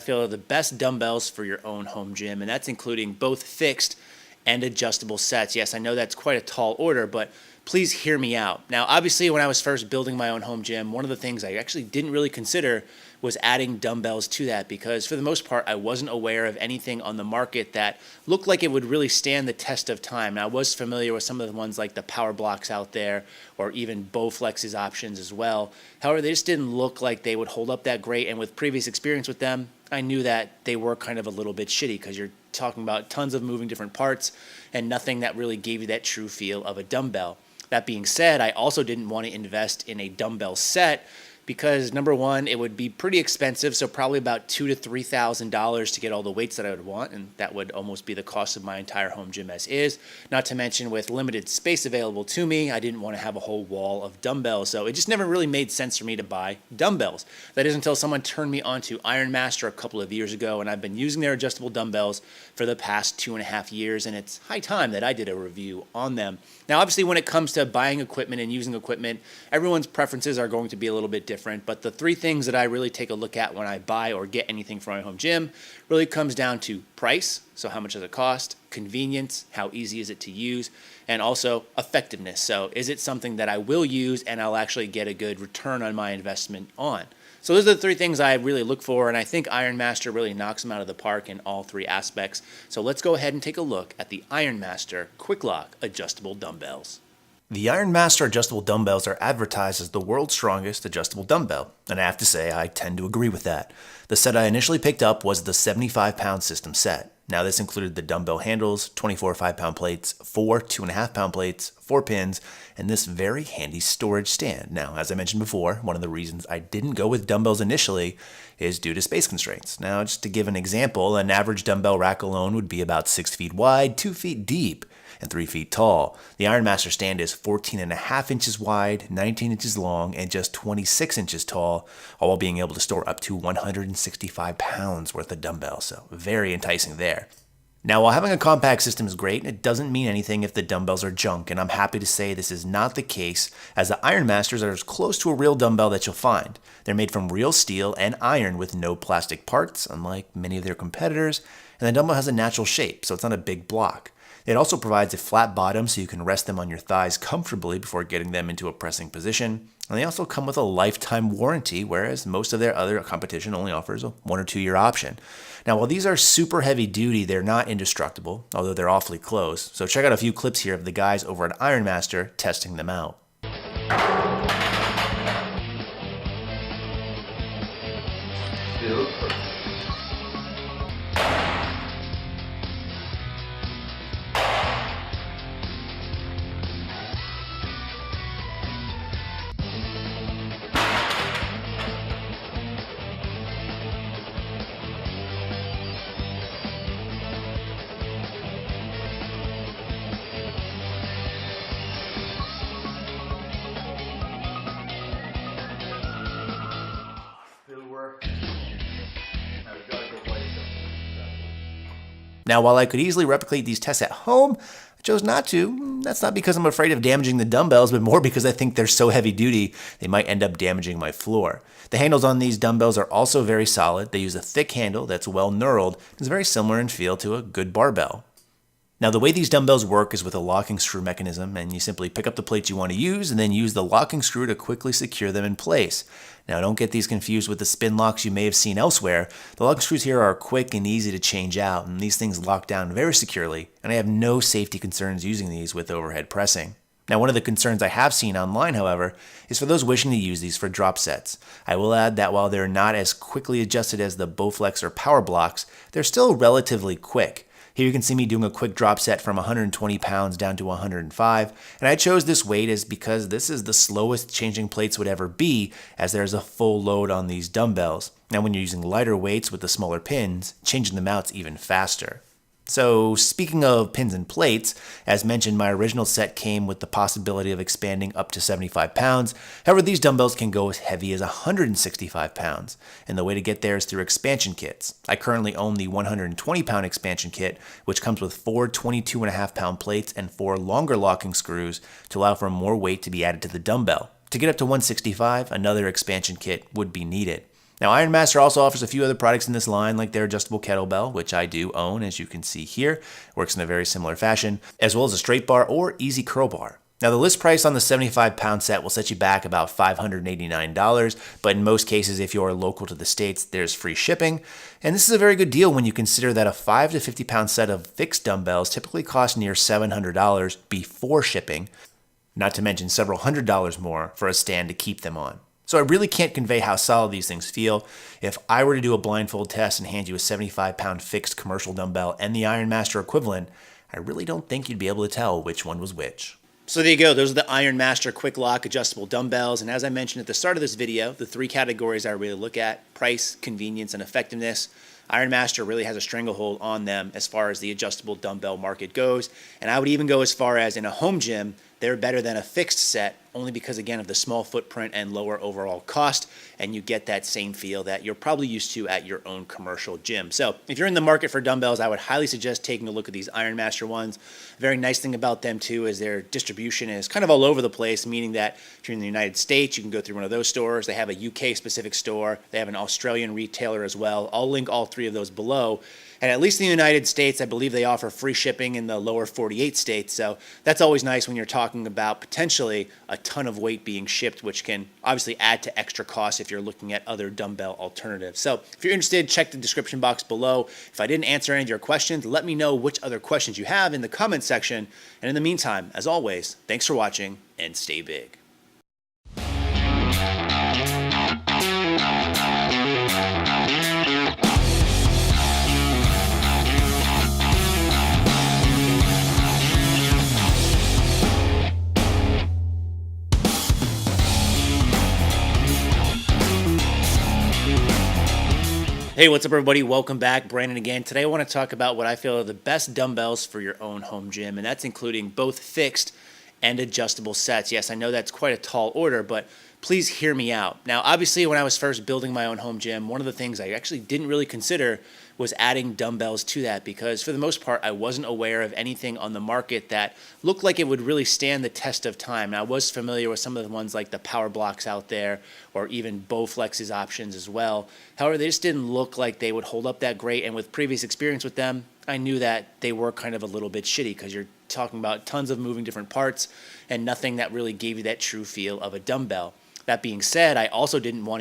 feel are the best dumbbells for your own home gym, and that's including both fixed and adjustable sets. Yes, I know that's quite a tall order, but please hear me out. Now, obviously, when I was first building my own home gym, one of the things I actually didn't really consider was adding dumbbells to that because for the most part, I wasn't aware of anything on the market that looked like it would really stand the test of time. And I was familiar with some of the ones like the Power Blocks out there or even Bowflex's options as well. However, they just didn't look like they would hold up that great. And with previous experience with them, I knew that they were kind of a little bit shitty because you're talking about tons of moving different parts and nothing that really gave you that true feel of a dumbbell. That being said, I also didn't want to invest in a dumbbell set because number one, it would be pretty expensive, so probably about $2,000 to $3,000 to get all the weights that I would want, and that would almost be the cost of my entire home gym as is. Not to mention with limited space available to me, I didn't want to have a whole wall of dumbbells, so it just never really made sense for me to buy dumbbells. That is until someone turned me on to Ironmaster a couple of years ago, and I've been using their adjustable dumbbells for the past 2.5 years, and it's high time that I did a review on them. Now, obviously, when it comes to buying equipment and using equipment, everyone's preferences are going to be a little bit different, but the three things that I really take a look at when I buy or get anything for my home gym really comes down to price, so how much does it cost, convenience, how easy is it to use, and also effectiveness. So is it something that I will use and I'll actually get a good return on my investment on? So those are the three things I really look for, and I think Ironmaster really knocks them out of the park in all three aspects. So let's go ahead and take a look at the Ironmaster Quick Lock Adjustable Dumbbells. The Ironmaster adjustable dumbbells are advertised as the world's strongest adjustable dumbbell, and I have to say I tend to agree with that. The set I initially picked up was the 75-pound system set. Now this included the dumbbell handles, 24 5-pound plates, 4 2.5-pound plates, 4 pins, and this very handy storage stand. Now, as I mentioned before, one of the reasons I didn't go with dumbbells initially is due to space constraints. Now, just to give an example, an average dumbbell rack alone would be about 6 feet wide, 2 feet deep, and 3 feet tall. The Ironmaster stand is 14.5 inches wide, 19 inches long, and just 26 inches tall, all while being able to store up to 165 pounds worth of dumbbells. So very enticing there. Now, while having a compact system is great, it doesn't mean anything if the dumbbells are junk, and I'm happy to say this is not the case, as the Ironmasters are as close to a real dumbbell that you'll find. They're made from real steel and iron with no plastic parts, unlike many of their competitors, and the dumbbell has a natural shape, so it's not a big block. It also provides a flat bottom so you can rest them on your thighs comfortably before getting them into a pressing position. And they also come with a lifetime warranty, whereas most of their other competition only offers a 1 or 2 year option. Now, while these are super heavy duty, they're not indestructible, although they're awfully close. So check out a few clips here of the guys over at Ironmaster testing them out. Feels perfect. Now, while I could easily replicate these tests at home, I chose not to. That's not because I'm afraid of damaging the dumbbells, but more because I think they're so heavy duty, they might end up damaging my floor. The handles on these dumbbells are also very solid. They use a thick handle that's well knurled. It's very similar in feel to a good barbell. Now, the way these dumbbells work is with a locking screw mechanism, and you simply pick up the plates you want to use and then use the locking screw to quickly secure them in place. Now, don't get these confused with the spin locks you may have seen elsewhere. The locking screws here are quick and easy to change out, and these things lock down very securely, and I have no safety concerns using these with overhead pressing. Now, one of the concerns I have seen online, however, is for those wishing to use these for drop sets. I will add that while they're not as quickly adjusted as the Bowflex or Power Blocks, they're still relatively quick. Here you can see me doing a quick drop set from 120 pounds down to 105, and I chose this weight is because this is the slowest changing plates would ever be, as there's a full load on these dumbbells. Now when you're using lighter weights with the smaller pins, changing them out's even faster. So speaking of pins and plates, as mentioned, my original set came with the possibility of expanding up to 75 pounds. However, these dumbbells can go as heavy as 165 pounds, and the way to get there is through expansion kits. I currently own the 120 pound expansion kit, which comes with 4 22.5 pound plates and 4 longer locking screws to allow for more weight to be added to the dumbbell. To get up to 165, another expansion kit would be needed. Now, Ironmaster also offers a few other products in this line, like their adjustable kettlebell, which I do own, as you can see here. Works in a very similar fashion, as well as a straight bar or easy curl bar. Now, the list price on the 75-pound set will set you back about $589, but in most cases, if you're local to the States, there's free shipping. And this is a very good deal when you consider that a 5 to 50-pound set of fixed dumbbells typically cost near $700 before shipping, not to mention several $100s more for a stand to keep them on. So I really can't convey how solid these things feel. If I were to do a blindfold test and hand you a 75-pound fixed commercial dumbbell and the Ironmaster equivalent, I really don't think you'd be able to tell which one was which. So there you go. Those are the Ironmaster Quick Lock adjustable dumbbells. And as I mentioned at the start of this video, the three categories I really look at: price, convenience, and effectiveness. Ironmaster really has a stranglehold on them as far as the adjustable dumbbell market goes. And I would even go as far as in a home gym, they're better than a fixed set, only because, again, of the small footprint and lower overall cost, and you get that same feel that you're probably used to at your own commercial gym. So if you're in the market for dumbbells, I would highly suggest taking a look at these Ironmaster ones. Very nice thing about them, too, is their distribution is kind of all over the place, meaning that if you're in the United States, you can go through one of those stores. They have a UK-specific store. They have an Australian retailer as well. I'll link all three of those below. And at least in the United States, I believe they offer free shipping in the lower 48 states. So that's always nice when you're talking about potentially a ton of weight being shipped, which can obviously add to extra costs if you're looking at other dumbbell alternatives. So if you're interested, check the description box below. If I didn't answer any of your questions, let me know which other questions you have in the comment section. And in the meantime, as always, thanks for watching and stay big. Hey, what's up, everybody? Welcome back. Brandon again. Today I want to talk about what I feel are the best dumbbells for your own home gym, and that's including both fixed and adjustable sets. Yes, I know that's quite a tall order, but please hear me out. Now, obviously, when I was first building my own home gym, one of the things I actually didn't really consider was adding dumbbells to that, because for the most part, I wasn't aware of anything on the market that looked like it would really stand the test of time. Now, I was familiar with some of the ones like the Power Blocks out there, or even Bowflex's options as well. However, they just didn't look like they would hold up that great, and with previous experience with them, I knew that they were kind of a little bit shitty, because you're talking about tons of moving different parts and nothing that really gave you that true feel of a dumbbell. That being said, I also didn't want